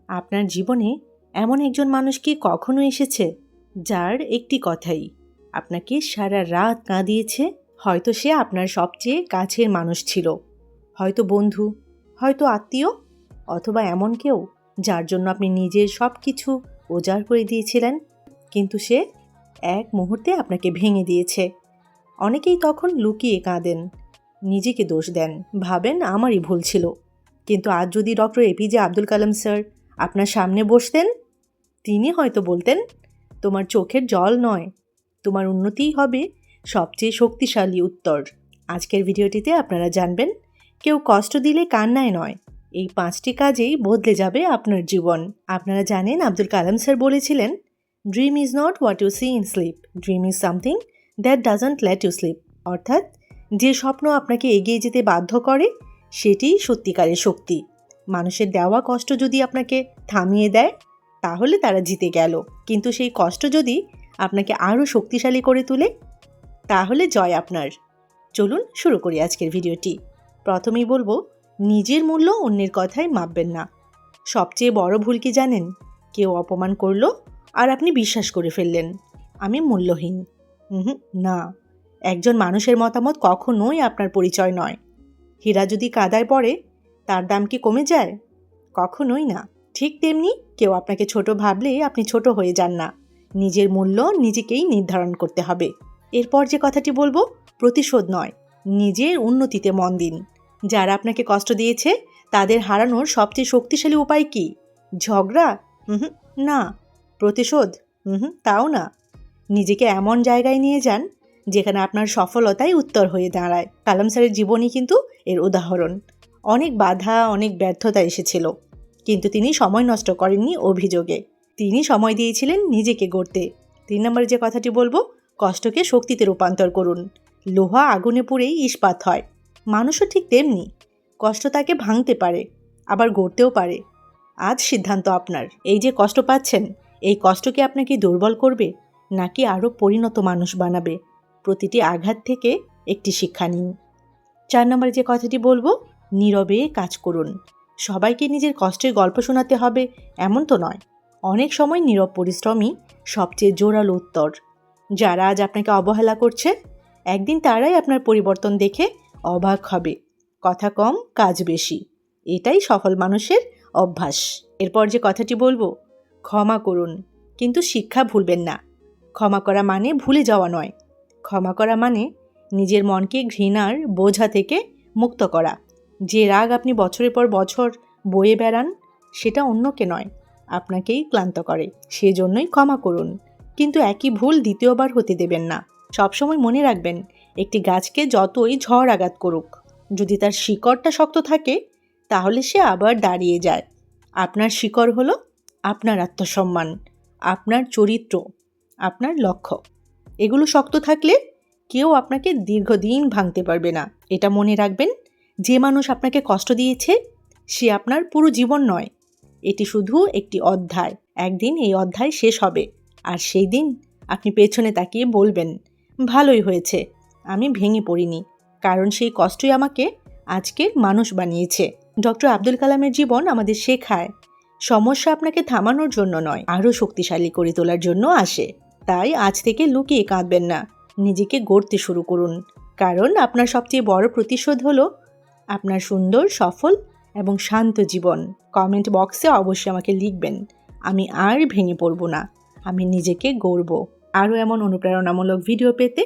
আপনার জীবনে এমন একজন মানুষ কি কখনো এসেছে যার একটি কথাই আপনাকে সারা রাত কাঁদিয়েছে? হয়তো সে আপনার সবচেয়ে কাছের মানুষ ছিল, হয়তো বন্ধু, হয়তো আত্মীয়, অথবা এমন কেউ যার জন্য আপনি নিজের সব কিছু উজাড় করে দিয়েছিলেন, কিন্তু সে এক মুহূর্তে আপনাকে ভেঙে দিয়েছে। অনেকেই তখন লুকিয়ে কাঁদেন, নিজেকে দোষ দেন, ভাবেন আমারই ভুল ছিল। কিন্তু আজ যদি doctor APJ Abdul Kalam sir আপনার সামনে বসতেন, তিনি হয়তো বলতেন, তোমার চোখের জল নয়, তোমার উন্নতিই হবে সবচেয়ে শক্তিশালী উত্তর। আজকের ভিডিওটিতে আপনারা জানবেন, কেউ কষ্ট দিলে কান্নায় নয়, এই 5টি কাজেই বদলে যাবে আপনার জীবন। আপনারা জানেন, আব্দুল কালাম স্যার বলেছিলেন, dream is not what you see in sleep, dream is something that doesn't let you sleep. অর্থাৎ যে স্বপ্ন আপনাকে এগিয়ে যেতে বাধ্য করে সেটিই সত্যিকারের শক্তি। মানুষের দেওয়া কষ্ট যদি আপনাকে থামিয়ে দেয় তাহলে তারা জিতে গেল, কিন্তু সেই কষ্ট যদি আপনাকে আরও শক্তিশালী করে তোলে তাহলে জয় আপনার। চলুন শুরু করি আজকের ভিডিওটি। প্রথমেই বলবো, নিজের মূল্য অন্যের কথায় মাপবেন না। সবচেয়ে বড় ভুল কি জানেন? কেউ অপমান করলো আর আপনি বিশ্বাস করে ফেললেন আমি মূল্যহীন। না, একজন মানুষের মতামত কখনোই আপনার পরিচয় নয়। হীরা যদি কাদায় পড়ে তার দাম কি কমে যায়? কখনোই না। ঠিক তেমনি কেউ আপনাকে ছোট ভাবলে আপনি ছোট হয়ে যান না। নিজের মূল্য নিজেকেই নির্ধারণ করতে হবে। এরপর যে কথাটি বলবো, প্রতিশোধ নয়, নিজের উন্নতিতে মন দিন। যারা আপনাকে কষ্ট দিয়েছে তাদের হারানোর সবচেয়ে শক্তিশালী উপায় কি? ঝগড়া? না। প্রতিশোধ? তাও না। নিজেকে এমন জায়গায় নিয়ে যান যেখানে আপনার সফলতাই উত্তর হয়ে দাঁড়ায়। কালাম স্যারের জীবনই কিন্তু এর উদাহরণ। অনেক বাধা, অনেক ব্যর্থতা এসেছিল, কিন্তু তিনি সময় নষ্ট করেননি অভিযোগে। তিনি সময় দিয়েছিলেন নিজেকে গড়তে। 3 নম্বরে যে কথাটি বলবো, কষ্টকে শক্তিতে রূপান্তর করুন। লোহা আগুনে পুড়েই ইস্পাত হয়। মানুষও ঠিক তেমনি। কষ্ট তাকে ভাঙতে পারে, আবার গড়তেও পারে। আজ সিদ্ধান্ত আপনার। এই যে কষ্ট পাচ্ছেন, এই কষ্ট কি আপনাকে দুর্বল করবে নাকি আরও পরিণত মানুষ বানাবে? প্রতিটি আঘাত থেকে একটি শিক্ষা নিন। 4 নম্বরে যে কথাটি বলবো, নীরবে কাজ করুন। সবাইকে নিজের কষ্টের গল্প শোনাতে হবে এমন তো নয়। অনেক সময় নীরব পরিশ্রমই সবচেয়ে জোরালো উত্তর। যারা আজ আপনাকে অবহেলা করছে, একদিন তারাই আপনার পরিবর্তন দেখে অবাক হবে। কথা কম, কাজ বেশি, এটাই সফল মানুষের অভ্যাস। এরপর যে কথাটি বলবো, ক্ষমা করুন, কিন্তু শিক্ষা ভুলবেন না। ক্ষমা করা মানে ভুলে যাওয়া নয়। ক্ষমা করা মানে নিজের মনকে ঘৃণার বোঝা থেকে মুক্ত করা। যে রাগ আপনি বছরের পর বছর বয়ে বেড়ান, সেটা অন্যকে নয়, আপনাকেই ক্লান্ত করে। সেজন্যই ক্ষমা করুন, কিন্তু একই ভুল দ্বিতীয়বার হতে দেবেন না। সবসময় মনে রাখবেন, একটি গাছকে যতই ঝড় আঘাত করুক, যদি তার শিকড়টা শক্ত থাকে তাহলে সে আবার দাঁড়িয়ে যায়। আপনার শিকড় হলো আপনার আত্মসম্মান, আপনার চরিত্র, আপনার লক্ষ্য। এগুলো শক্ত থাকলে কেউ আপনাকে দীর্ঘদিন ভাঙতে পারবে না। এটা মনে রাখবেন, যে মানুষ আপনাকে কষ্ট দিয়েছে সে আপনার পুরো জীবন নয়, এটি শুধু একটি অধ্যায়। একদিন এই অধ্যায় শেষ হবে, আর সেই দিন আপনি পেছনে তাকিয়ে বলবেন, ভালোই হয়েছে আমি ভেঙে পড়িনি, কারণ সেই কষ্টই আমাকে আজকের মানুষ বানিয়েছে। ডক্টর আব্দুল কালামের জীবন আমাদের শেখায়, সমস্যা আপনাকে থামানোর জন্য নয়, আরও শক্তিশালী করে তোলার জন্য আসে। তাই আজ থেকে লুকিয়ে কাঁদবেন না, নিজেকে গড়তে শুরু করুন। কারণ আপনার সবচেয়ে বড় প্রতিশোধ হলো আপনার সুন্দর, সফল এবং শান্ত জীবন। কমেন্ট বক্সে অবশ্যই আমাকে লিখবেন, আমি আর ভেঙে পড়ব না, আমি নিজেকে গড়ব। আরও এমন অনুপ্রেরণামূলক ভিডিও পেতে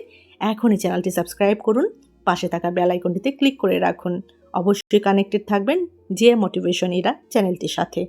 এখনই চ্যানেলটি সাবস্ক্রাইব করুন, পাশে থাকা বেল আইকনটিতে ক্লিক করে রাখুন। অবশ্যই কানেক্টেড থাকবেন যে মোটিভেশন এরা চ্যানেলটির সাথে।